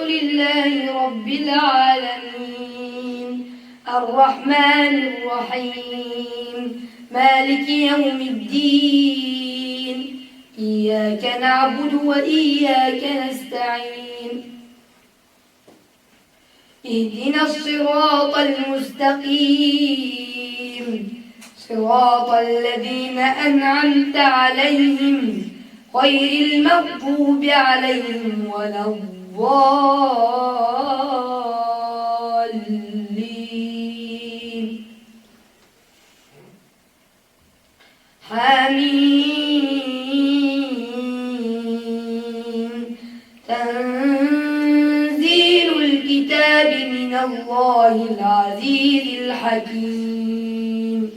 لله رب العالمين الرحمن الرحيم مالك يوم الدين إياك نعبد وإياك نستعين اهدنا الصراط المستقيم صراط الذين أنعمت عليهم غير المغضوب عليهم ولا الضالين حميم تنزيل الكتاب من الله العزيز الحكيم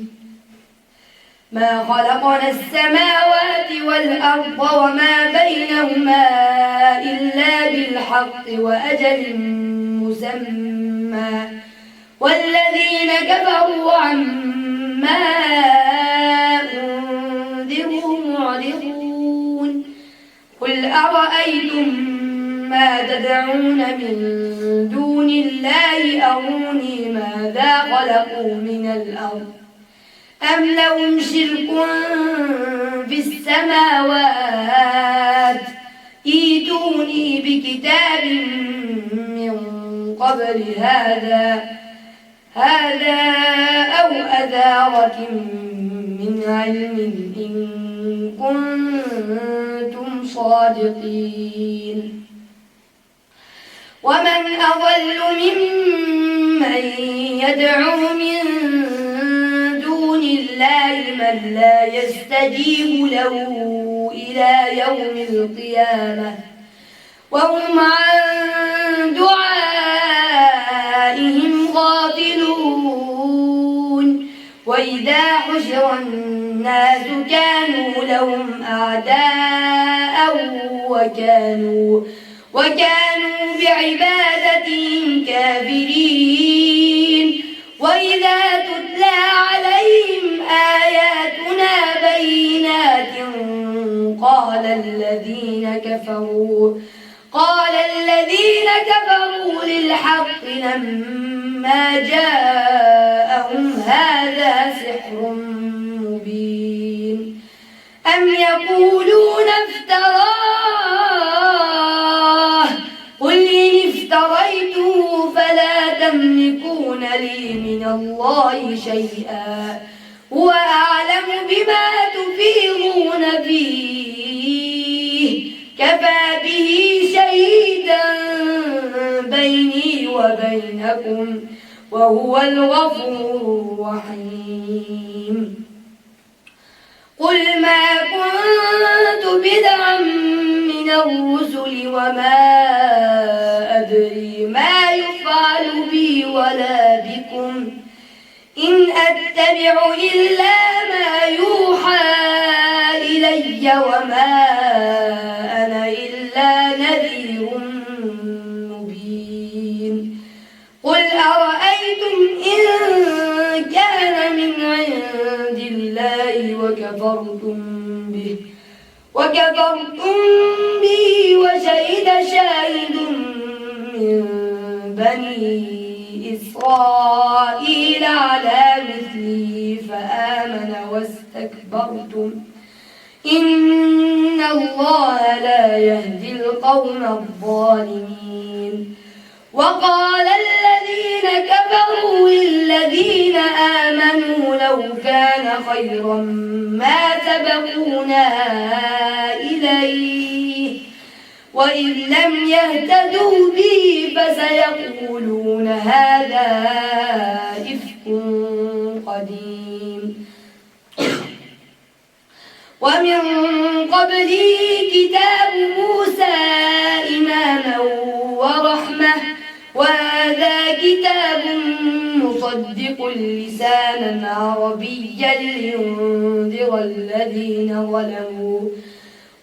ما خلقنا السماوات والأرض وما بينهما إلا بالحق وأجل مسمى والذين كفروا عما أنذروا معرضون قل أرأيتم ما تدعون من دون الله أروني ماذا خلقوا من الأرض أم لهم شرك في السماوات ائتوني بكتاب من قبل هذا أو أثارة من علم إن كنتم صادقين ومن أضل ممن يدعو من دون الله من لا يستجيب له إلى يوم القيامة وهم عن دعائهم غافلون وإذا حشر الناس كانوا لهم أعداء وكانوا بعبادتهم كافرين وإذا تتلى عليهم آياتنا بينات قال الذين كفروا للحق لما جاءهم هذا سحر مبين أم يقولون افتراه قل إن افتريته فلا تملكون لي من الله شيئا هو أعلم بما تفيضون فيه كفى به شهيدا بيني وبينكم وهو الغفور الرحيم قل ما كنت بدعا من الرسل وما أدري ما يفعل بي ولا بكم إن أتبع إلا ما يوحى إلي وما أنا إلا نذير مبين قل أرأيتم إن كان من عند الله وكفرتم به وشهد شاهد من بني إسرائيل على مثله فآمن واستكبرتم إن الله لا يهدي القوم الظالمين وقال الذين كفروا للذين آمنوا لو كان خيرا ما سبقونا إليه وإذ لم يهتدوا به فسيقولون هذا إفك قديم ومن قبله كتاب موسى إماما ورحمة وهذا كتاب مصدق لسانا عربيا لينذر الذين ظلموا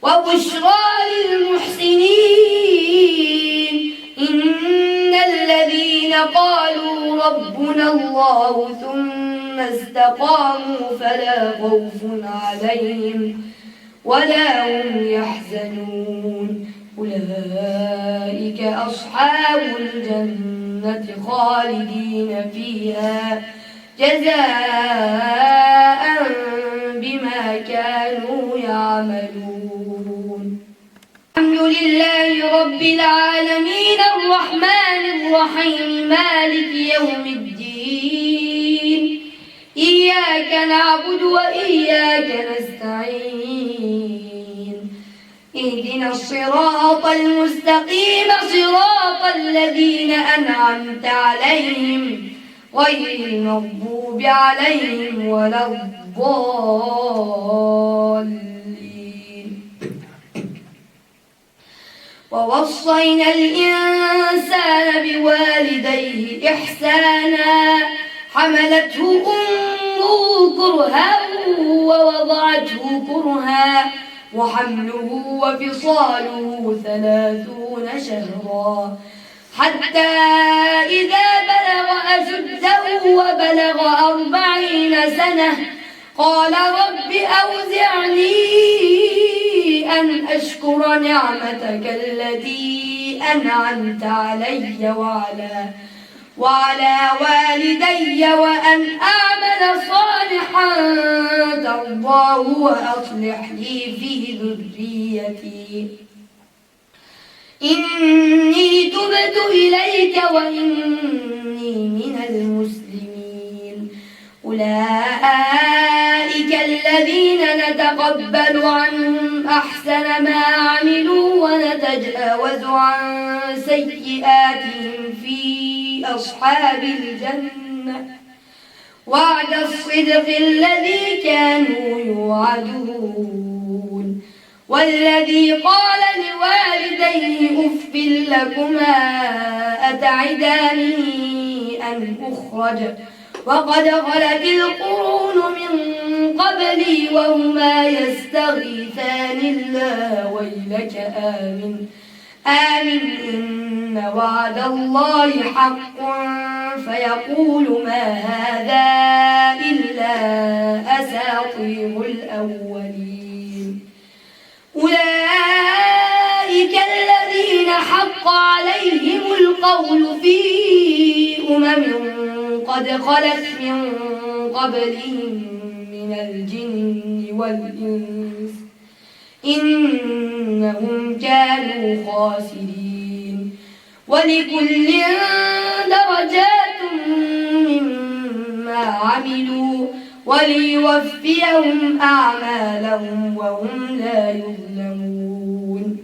وبشرى للمحسنين إن الذين قالوا ربنا الله ثم استقاموا فلا خوف عليهم ولا هم يحزنون أولئك أصحاب الجنة خالدين فيها جزاء بما كانوا يعملون. الحمد لله رب العالمين الرحمن الرحيم مالك يوم الدين إياك نعبد وإياك نستعين اهدنا الصراط المستقيم صراط الذين أنعمت عليهم غير المغضوب عليهم ولا الضالين. ووصينا الإنسان بوالديه إحسانا حملته أمه كرها ووضعته كرها وحمله وفصاله 30 شهرا حتى إذا بلغ أشده وبلغ 40 سنة قال رب أوزعني أن أشكر نعمتك التي أنعمت علي وعلى والدي وأن أعمل صالحا ترضاه وأصلح لي في ذريتي إني تبت إليك وإني من المسلمين. أولئك الذين نتقبل عنهم أحسن ما عملوا ونتجاوز عن سيئاتهم في أصحاب الجنة وعد الصدق الذي كانوا يوعدون. والذي قال لوالديه أف لكما أتعداني أن أخرج وقد خلت القرون من قبلي وهما يستغيثان الله ويلك آمن إن وعد الله حق فيقول ما هذا إلا أساطير الأولين. أولئك الذين حق عليهم القول في قد خلت من قبلهم من الجن والإنس إنهم كانوا خاسرين. ولكل درجات مما عملوا وليوفيهم أعمالهم وهم لا يظلمون.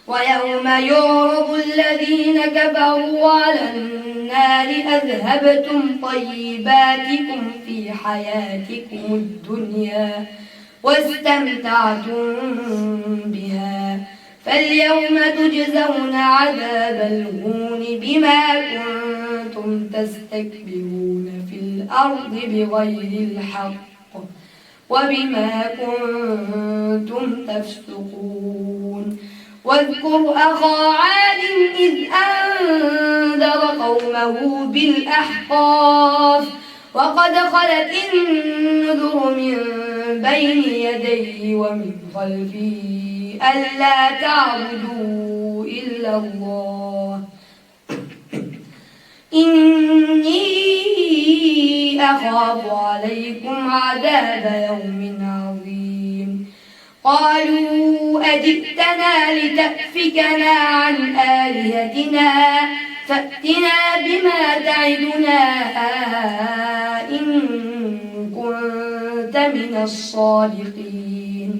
ويوم يعرض الذين كفروا على النار أذهبتم طيباتكم في حياتكم الدنيا واستمتعتم بها فاليوم تجزون عذاب الهون بما كنتم تستكبرون في الأرض بغير الحق وبما كنتم تفسقون. واذكر أخا عاد إذ أنذر قومه بالأحقاف وقد خلت النذر من بين يديه ومن خلفه ألا تعبدوا إلا الله إني أخاف عليكم عذاب يوم عظيم. قالوا أجئتنا لتأفكنا عن آلهتنا فأتنا بما تعدنا إن كنت من الصادقين.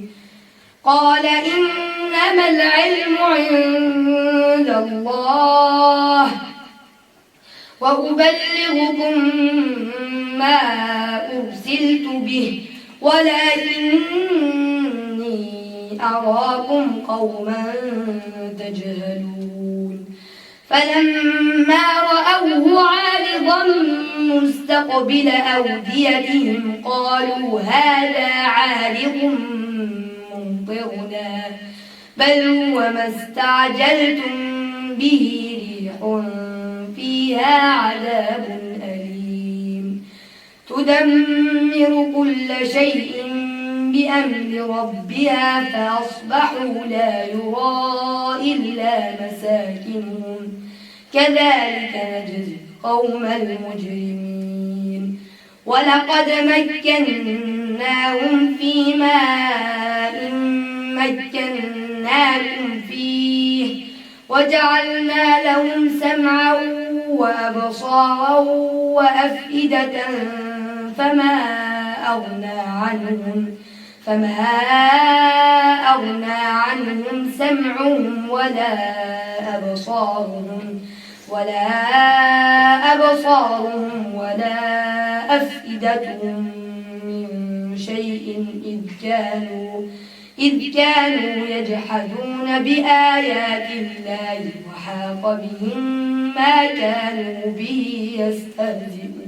قال إنما العلم عند الله وأبلغكم ما أرسلت به ولكني أراكم قوما تجهلون. فلما رأوه عارضا مستقبل أوديتهم قالوا هذا عارض ممطرنا بل هو ما استعجلتم به ريح فيها عذاب أليم تدمر كل شيء بأمر ربها فأصبحوا لا يرى إلا مساكنهم كذلك نجزي القوم المجرمين ولقد مكناهم في ماء مكناكم فيه وجعلنا لهم سمعا وأبصارا وأفئدة فما أغنى عنهم سمعهم ولا أبصارهم ولا أفئدتهم من شيء إذ كانوا يجحدون بآيات الله وحاق بهم ما كانوا به يستهزئون